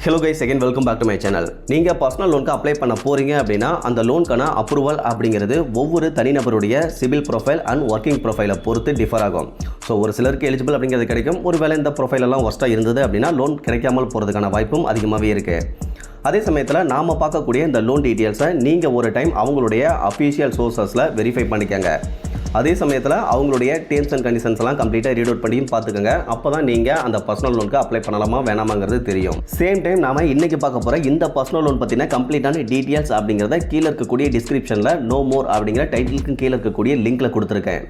Hello guys, again welcome back to my channel. நீங்கள் personal லோனுக்கு apply பண்ண போறீங்க அப்படின்னா அந்த லோனுக்கான அப்ரூவல் அப்படிங்கிறது ஒவ்வொரு தனிநபருடைய சிவில் ப்ரொஃபைல் அண்ட் ஒர்க்கிங் ப்ரொஃபைலை பொறுத்து டிஃபர் ஆகும். ஸோ ஒரு சிலருக்கு எலிஜிபிள் அப்படிங்கிறது கிடைக்கும். ஒருவேளை இந்த ப்ரொஃபைல் எல்லாம் ஒர்ஸ்ட்டாக இருந்தது அப்படின்னா லோன் கிடைக்காமல் போகிறதுக்கான வாய்ப்பும் அதிகமாகவே இருக்குது. அதே சமயத்தில் நாம் பார்க்கக்கூடிய இந்த லோன் டீட்டெயில்ஸை நீங்கள் ஒரு டைம் அவங்களுடைய அஃபீஷியல் சோர்சஸில் வெரிஃபை பண்ணிக்கங்க. அதே சமயத்தில் அவங்களுடைய டேர்ம்ஸ் அண்ட் கண்டிஷன்ஸ் எல்லாம் கம்ப்ளீட்டாக ரீட் அவுட் பண்ணியும் பார்த்துக்கோங்க. அப்போ தான் நீங்கள் அந்த பர்சனல் லோனுக்கு அப்ளை பண்ணலாமா வேணாமாங்கிறது தெரியும். சேம் டைம் நாம் இன்றைக்கி பார்க்க போகிற இந்த பர்சனல் லோன் பற்றின கம்ப்ளீட்டான டீட்டெயில்ஸ் அப்படிங்கிறத கீழே இருக்கக்கூடிய டிஸ்கிரிப்ஷனில் நோ மோர் அப்படிங்கிற டைட்டிலுக்கு கீழே இருக்கக்கூடிய லிங்க்கில் கொடுத்துருக்கேன்.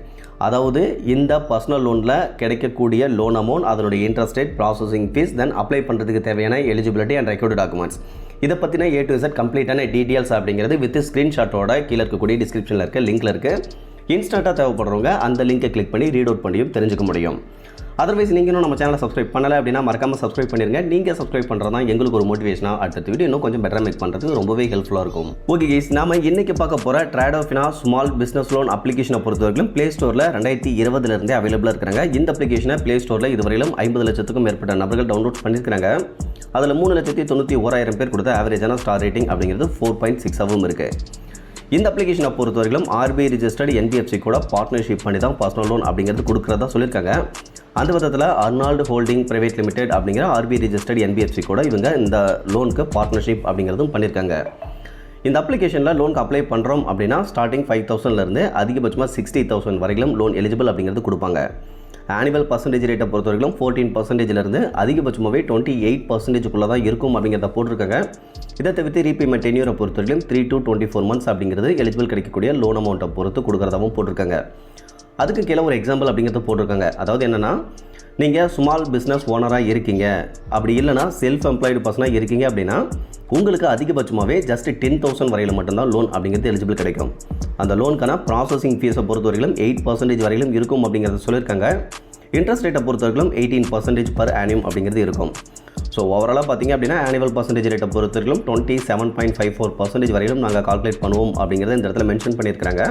அதாவது இந்த பர்சனல் லோனில் கிடைக்கக்கூடிய லோன் அமௌண்ட், அதனுடைய இன்ட்ரெஸ்ட் ரேட், ப்ராசஸிங் ஃபீஸ், தென் அப்ளை பண்ணுறதுக்கு தேவையான எலிஜிபிலிட்டி அண்ட் ரெக்யூர்டு டாக்குமெண்ட்ஸ், இதை பற்றின A to Z கம்ப்ளீட்டான டீட்டெயில்ஸ் அப்படிங்கிறது வித் ஸ்க்ரீன்ஷாட்டோட கீழே இருக்கக்கூடிய டிஸ்கிரிப்ஷனில் இருக்க லிங்க்கில் இருக்குது. இன்ஸ்டண்ட்டாக தேவைப்படுறவங்க அந்த லிங்கை கிளிக் பண்ணி ரீட் அவுட் பண்ணியும் தெரிஞ்சுக்க முடியும். அதர்வைஸ் நீங்கள் இன்னும் நம்ம சேனலை சப்ஸ்கிரைப் பண்ணலை அப்படின்னா மறக்காமல் சப்ஸ்கிரைப் பண்ணிடுங்க. நீங்கள் சப்ஸ்கிரைப் பண்ணுறது தான் எங்களுக்கு ஒரு மோட்டிவேஷனாக அடுத்த வீடியோ இன்னும் கொஞ்சம் பெட்டராக மேக் பண்ணுறதுக்கு ரொம்பவே ஹெல்ப்ஃபுல்லாக இருக்கும். ஓகே கைஸ், நாம இன்றைக்கி பார்க்க போகிற ட்ரேடோ ஃபினான்ஸ் ஸ்மால் பிஸ்னஸ் லோன் அப்ளிகேஷனை பொறுத்தவரைக்கும் ப்ளே ஸ்டோரில் 2020 அவைலபிளாக இருக்கிறாங்க. இந்த அப்ளிகேஷனை ப்ளே ஸ்டோரில் இதுவரையிலும் 50 லட்சத்துக்கும் மேற்பட்ட நபர்கள் டவுன்லோட் பண்ணியிருக்காங்க. அதில் 3,91,000 பேர் கொடுத்த ஆவரேஜான ஸ்டார் ரேட்டிங் அப்படிங்கிறது 4.6 இருக்குது. இந்த அப்ளிகேஷனை பொறுத்தவரைக்கும் RBI ரிஜிஸ்டர்டு NBFC கூட பார்ட்னர்ஷிப் பண்ணி தான் பர்சனல் லோன் அப்படிங்கிறது கொடுக்குறதா சொல்லியிருக்காங்க. அந்த விதத்தில் அர்னால்டு ஹோல்டிங் பிரைவேட் லிமிடெட் அப்படிங்கிற RBI ரிஜிஸ்டர்டு NBFC கூட இவங்க இந்த லோனுக்கு பார்ட்னர்ஷிப் அப்படிங்கிறதும் பண்ணியிருக்காங்க. இந்த அப்ளிகேஷனில் லோனுக்கு அப்ளை பண்ணுறோம் அப்படின்னா ஸ்டார்டிங் 5,000லேருந்து அதிகபட்சமாக 60,000 வரைக்கும் லோன் எலிஜிபிள் அப்படிங்கிறது கொடுப்பாங்க. ஆனுவல் பர்சன்டேஜ் ரேட்டை பொறுத்தவரைக்கும் 14%லேருந்து அதிகபட்சமாகவே 28%குள்ளே தான் இருக்கும் அப்படிங்கிறத போட்டிருக்காங்க. இதை தவிர்த்து ரீபேமெண்ட் டென்யூரை பொறுத்தவரைக்கும் 3 to 24 months அப்படிங்கிறது எலிஜிபிள் கிடைக்கக்கூடிய லோன் அமௌண்ட்டை பொறுத்து கொடுக்குறதாகவும் போட்டிருக்காங்க. அதுக்கு கீழே ஒரு எக்ஸாம்பிள் அப்படிங்கிறத போட்டிருக்காங்க. அதாவது என்னென்னா, நீங்கள் ஸ்மால் பிஸ்னஸ் ஓனராக இருக்கீங்க, அப்படி இல்லைனா செல்ஃப் எம்ப்ளாய்டு பர்சனாக இருக்கீங்க அப்படின்னா உங்களுக்கு அதிகபட்சமாகவே ஜஸ்ட் 10,000 வரையில் மட்டும்தான் லோன் அப்படிங்கிறது எலிஜிபிள் கிடைக்கும். அந்த லோனுக்கான ப்ராசஸிங் ஃபீஸை பொறுத்தவரைக்கும் 8% வரையிலும் இருக்கும் அப்படிங்கிறத சொல்லியிருக்காங்க. இன்ட்ரெஸ்ட் ரேட்டை பொறுத்தவரைக்கும் 18% per annum அப்படிங்கிறது இருக்கும். ஸோ ஓவராலாக பார்த்தீங்க அப்படின்னா ஆனுவல் பர்சன்டேஜ் ரேட்டை பொறுத்தவரைக்கும் 27.54% வரையிலும் நாங்கள் கால்குலேட் பண்ணுவோம் அப்படிங்கிறத இந்த இடத்துல மென்ஷன் பண்ணியிருக்கிறாங்க.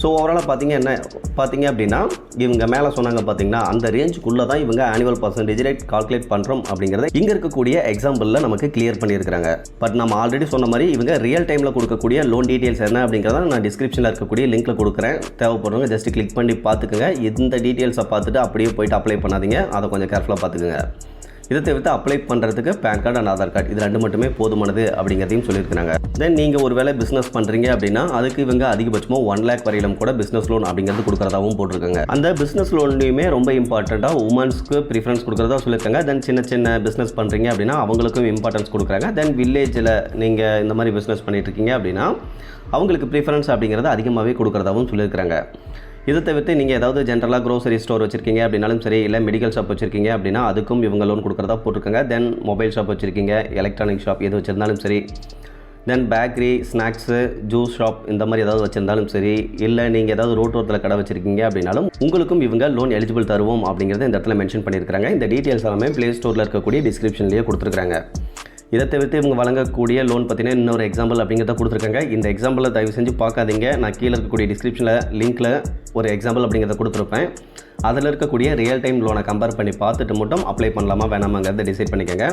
ஸோ ஓவராலாக பார்த்தீங்க அப்படின்னா இவங்க மேலே சொன்னாங்க பார்த்தீங்கன்னா அந்த ரேஞ்சுக்குள்ளே தான் இவங்க ஆனுவல் பர்சன்டேஜ் ரேட் கால்குலேட் பண்ணுறோம் அப்படிங்கிறத இங்கே இருக்கக்கூடிய எக்ஸாம்பிளில் நமக்கு கிளியர் பண்ணியிருக்கிறாங்க. பட் நம்ம ஆல்ரெடி சொன்ன மாதிரி இவங்க ரியல் டைமில் கொடுக்கக்கூடிய லோன் டீட்டெயில்ஸ் என்ன அப்படிங்கிறத நான் டிஸ்கிரிப்ஷனில் இருக்கக்கூடிய லிங்க்கில் கொடுக்குறேன். தேவைப்படுறவங்க ஜஸ்ட் கிளிக் பண்ணி பார்த்துக்குங்க. இந்த டீட்டெயில்ஸை பார்த்துட்டு அப்படியே போய்ட்டு அப்ளை பண்ணாதீங்க, அதை கொஞ்சம் கேர்ஃபுல்லாக பார்த்துக்குங்க. இதை தவிர்த்து அப்ளை பண்ணுறதுக்கு PAN card and Aadhaar card இது 2 மட்டுமே போதுமானது அப்படிங்கிறதையும் சொல்லியிருக்கிறாங்க. தென் நீங்கள் ஒரு வேளை பிஸ்னஸ் பண்ணுறீங்க அப்படின்னா அதுக்கு இவங்க அதிகபட்சமாக 1 lakh வரையிலும் கூட பிஸ்னஸ் லோன் அப்படிங்கிறது கொடுக்குறதாகவும் போட்டிருக்காங்க. அந்த பிஸ்னஸ் லோன்லையுமே ரொம்ப இம்பார்ட்டண்ட்டாக உமன்ஸ்க்கு ப்ரிஃபரன்ஸ் கொடுக்குறதா சொல்லியிருக்காங்க. தென் சின்ன பிஸ்னஸ் பண்ணுறீங்க அப்படின்னா அவங்களுக்கும் இம்பார்ட்டன்ஸ் கொடுக்குறாங்க. தென் வில்லேஜில் நீங்கள் இந்த மாதிரி பிஸ்னஸ் பண்ணிட்டு இருக்கீங்க அப்படின்னா அவங்களுக்கு ப்ரிஃபரன்ஸ் அப்படிங்கிறது அதிகமாகவே கொடுக்குறதாகவும் சொல்லியிருக்கிறாங்க. இதை தவிர்த்து நீங்கள் ஏதாவது ஜென்ரலாக க்ரோசரி ஸ்டோர் வச்சுருக்கீங்க அப்படின்னாலும் சரி, இல்லை மெடிக்கல் ஷாப் வச்சுருக்கீங்க அப்படின்னா அதுக்கும் இவங்க லோன் கொடுக்குறதா போட்டிருக்காங்க. தென் மொபைல் ஷாப் வச்சுருக்கீங்க, எலக்ட்ரானிக் ஷாப் எது வச்சுருந்தாலும் சரி, தென் பேக்கரி, ஸ்நாக்ஸு, ஜூஸ் ஷாப் இந்த மாதிரி ஏதாவது வச்சுருந்தாலும் சரி, இல்லை நீங்கள் ஏதாவது ரோட்டோரத்தில் கடை வச்சுருக்கீங்க அப்படின்னாலும் உங்களுக்கும் இவங்க லோன் எலிஜிபிள் தருவோம் அப்படிங்கிறத இந்த இடத்துல மென்ஷன் பண்ணியிருக்காங்க. இந்த டீட்டெயில்ஸ் எல்லாமே ப்ளே ஸ்டோரில் இருக்கக்கூடிய டிஸ்கிரிப்ஷன்லேயே கொடுத்துருக்காங்க. இதை தவிர்த்து இவங்க வழங்கக்கூடிய லோன் பற்றின இன்னொரு எக்ஸாம்பிள் அப்படிங்கிறத கொடுத்துருக்காங்க. இந்த எக்ஸாம்பிளை தயவு செஞ்சு பார்க்காதீங்க. நான் கீழே இருக்கக்கூடிய டிஸ்கிரிப்ஷனில் லிங்க்கில் ஒரு எக்ஸாம்பிள் அப்படிங்கிறத கொடுத்துருப்பேன். அதில் இருக்கக்கூடிய ரியல் டைம் லோனை கம்பேர் பண்ணி பார்த்துட்டு மட்டும் அப்ளை பண்ணலாமா வேணாமாங்கிறத டிசைட் பண்ணிக்கோங்க.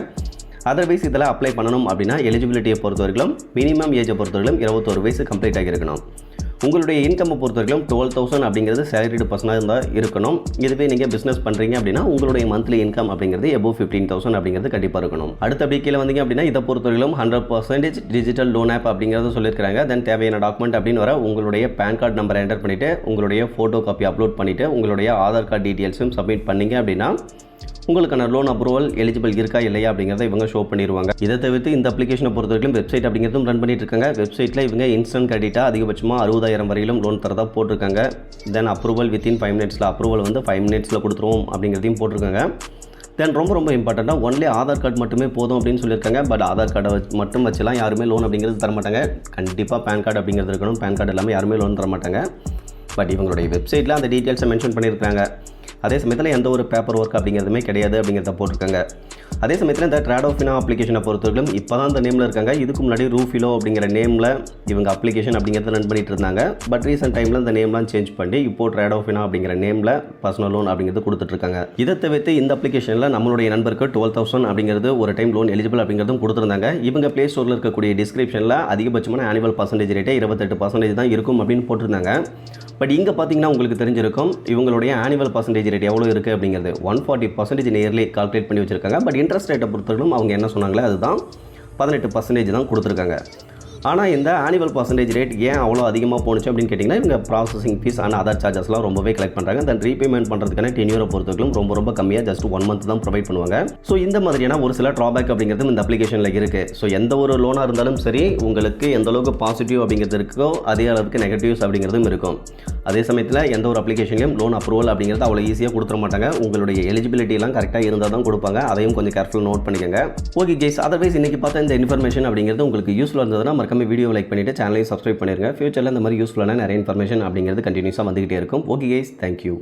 அதர்வைஸ் இதில் அப்ளை பண்ணணும் அப்படின்னா எலிஜிபிலிட்டியை பொறுத்தவரைக்கும் மினிமம் ஏஜை பொறுத்தவரைக்கும் 21 வயசு கம்ப்ளீட் ஆகியிருக்கணும். உங்களுடைய இன்கம்மை பொறுத்தவரைக்கும் 12,000 அப்படிங்கிறது சேலரிடு பர்சனாக இருந்தால் இருக்கணும். இதுவே நீங்கள் பிஸ்னஸ் பண்ணுறீங்க அப்படின்னா உங்களுடைய மந்த்லி இன்கம் அப்படிங்கிறது above 15,000 அப்படிங்கிறது கண்டிப்பாக இருக்கணும். அடுத்த அப்படி கீழே வந்தீங்க அப்படின்னா இதை பொறுத்தவரைக்கும் 100% டிஜிட்டல் லோன் ஆப் அப்படிங்கிறத சொல்லியிருக்காங்க. தென் தேவையான டாக்குமெண்ட் அப்படின்னு வர உங்களுடைய பேன் கார்டு நம்பரை என்டர் பண்ணிவிட்டு உங்களுடைய ஃபோட்டோ காப்பி அப்லோட் பண்ணிவிட்டு உங்களுடைய ஆதார் கார்டு டீட்டெயில்ஸும் சப்மிட் பண்ணிங்க அப்படின்னா உங்களுக்கான லோன் அப்ரூவல் எலிஜிபிள் இருக்கா இல்லையா அப்படிங்கிறத இவங்க ஷோ பண்ணிடுவாங்க. இதை தவிர்த்து இந்த அப்ளிகேஷனை பொறுத்தவரைக்கும் வெப்சைட் அப்படிங்கிறதும் ரன் பண்ணிட்டு இருக்காங்க. வெப்சைட்டில் இவங்க இன்ஸ்டன்ட் கிரெடிட்டாக அதிகபட்சமாக 60,000 வரையிலும் லோன் தரதா போட்டிருக்காங்க. Then approval within 5 minutes approval 5 minutes கொடுத்துருவோம் அப்படிங்கிறதையும் போட்டிருக்காங்க. தென் ரொம்ப இம்பார்ட்டண்ட்டாக ஒன்லி ஆதார் கார்டு மட்டுமே போதும் அப்படின்னு சொல்லியிருக்காங்க. பட் ஆதார் கார்டை மட்டும் வச்சுலாம் யாருமே லோன் அப்படிங்கிறது தரமாட்டாங்க. கண்டிப்பாக பேன் கார்டு அப்படிங்கிறது இருக்கணும். பேன் கார்டு எல்லாமே யாருமே லோன் தரமாட்டாங்க. பட் இவங்களுடைய வெப்சைட்டில் அந்த டீட்டெயில்ஸை மென்ஷன் பண்ணியிருக்காங்க. அதே சமயத்தில் எந்த ஒரு பேப்பர் ஒர்க் அப்படிங்கிறதுமே கிடையாது அப்படிங்கிறத போட்டிருக்காங்க. அதே சமயத்தில் இந்த ட்ராடோஃபினா அப்ளிகேஷனை பொறுத்தவரைக்கும் இப்போ தான் இந்த நேமில் இருக்காங்க. இதுக்கு முன்னாடி ரூஃபிலோ அப்படிங்கிற நேமில் இவங்க அப்ளிகேஷன் அப்படிங்கிறத ரன் பண்ணிட்டு இருந்தாங்க. பட் ரீசெண்ட் டைமில் இந்த நேம்லாம் சேஞ்ச் பண்ணி இப்போ ட்ராடோஃபினா அப்படிங்கிற நேமில் பர்சனல் லோன் அப்படிங்கிறது கொடுத்துட்ருக்காங்க. இதை தவிர்த்து இந்த அப்ளிகேஷனில் நம்மளுடைய நண்பருக்கு 12,000 அப்படிங்கிறது ஒரு டைம் லோன் எலிஜிபிள் அப்படிங்கிறதும் கொடுத்துருந்தாங்க. இவங்க ப்ளே ஸ்டோரில் இருக்கக்கூடிய டிஸ்கிரிப்ஷனில் அதிகபட்சமான ஆனுவல் பர்சன்டேஜ் ரேட்டே 28% தான் இருக்கும் அப்படின்னு போட்டிருந்தாங்க. பட் இங்கே பார்த்தீங்கன்னா உங்களுக்கு தெரிஞ்சிருக்கும் இவங்களுடைய ஆனுவல் பர்சன்டேஜ் ரேட் எவ்வளோ இருக்குது அப்படிங்கிறது 140% நியர்லி கால்குலேட் பண்ணி வச்சுருக்காங்க. பட் இன்ட்ரெஸ்ட் ரேட்டை பொறுத்தவரைக்கும் அவங்க என்ன சொன்னாங்களே அதுதான் 18% தான் கொடுத்துருக்காங்க. ஆனால் இந்த ஆனுவல் பர்சன்டேஜ் ரேட் ஏன் அவ்வளோ அதிகமாக போணுச்சு அப்படின்னு கேட்டிங்கன்னா இவங்க ப்ராசஸிங் ஃபீஸ் அண்ட் அதர் சார்ஜஸ்லாம் ரொம்பவே கலெக்ட் பண்ணுறாங்க. தென் ரீபேமெண்ட் பண்ணுறதுக்கான டென்யூரை பொறுத்தவரைக்கும் ரொம்ப கம்மியாக ஜஸ்ட் 1 மந்த் தான் ப்ரொவைட் பண்ணுவாங்க. ஸோ இந்த மாதிரியான ஒரு சில ட்ராபேக் அப்படிங்கிறது இந்த அப்ளிகேஷனில் இருக்குது. ஸோ எந்த ஒரு லோனாக இருந்தாலும் சரி உங்களுக்கு எந்த அளவுக்கு பாசிட்டிவ் அப்படிங்கிறது இருக்கோ அதே அளவுக்கு நெகட்டிவ்ஸ் அப்படிங்கிறதும் இருக்கும். அதே சமயத்தில் எந்த ஒரு அப்ளிகேஷன்லையும் லோன் அப்ரூவல் அப்படிங்கிறது அவ்வளோ ஈஸியாக கொடுத்துட மாட்டாங்க. உங்களுடைய எலிஜிபிலிட்டிலாம் கரெக்டாக இருந்தால் தான் கொடுப்பாங்க. அதையும் கொஞ்சம் கேர்ஃபுல் நோட் பண்ணிக்கோங்க. ஓகே கைஸ், அதர்வைஸ் இன்றைக்கி பார்த்த இந்த இன்ஃபர்மேஷன் அப்படிங்கிறது உங்களுக்கு யூஸ்ஃபுல்லாக இருந்ததுன்னா மறக்காம வீடியோ லைக் பண்ணிவிட்டு சேனலையும் சப்ஸ்கிரைப் பண்ணிருங்க. ஃபியூச்சரில் இந்த மாதிரி யூஸ்ஃபுல்லான நிறைய இன்ஃபர்மேஷன் அப்படிங்கிறது கண்டினியூஸாக வந்துகிட்டே இருக்கும். Okay guys, thank you.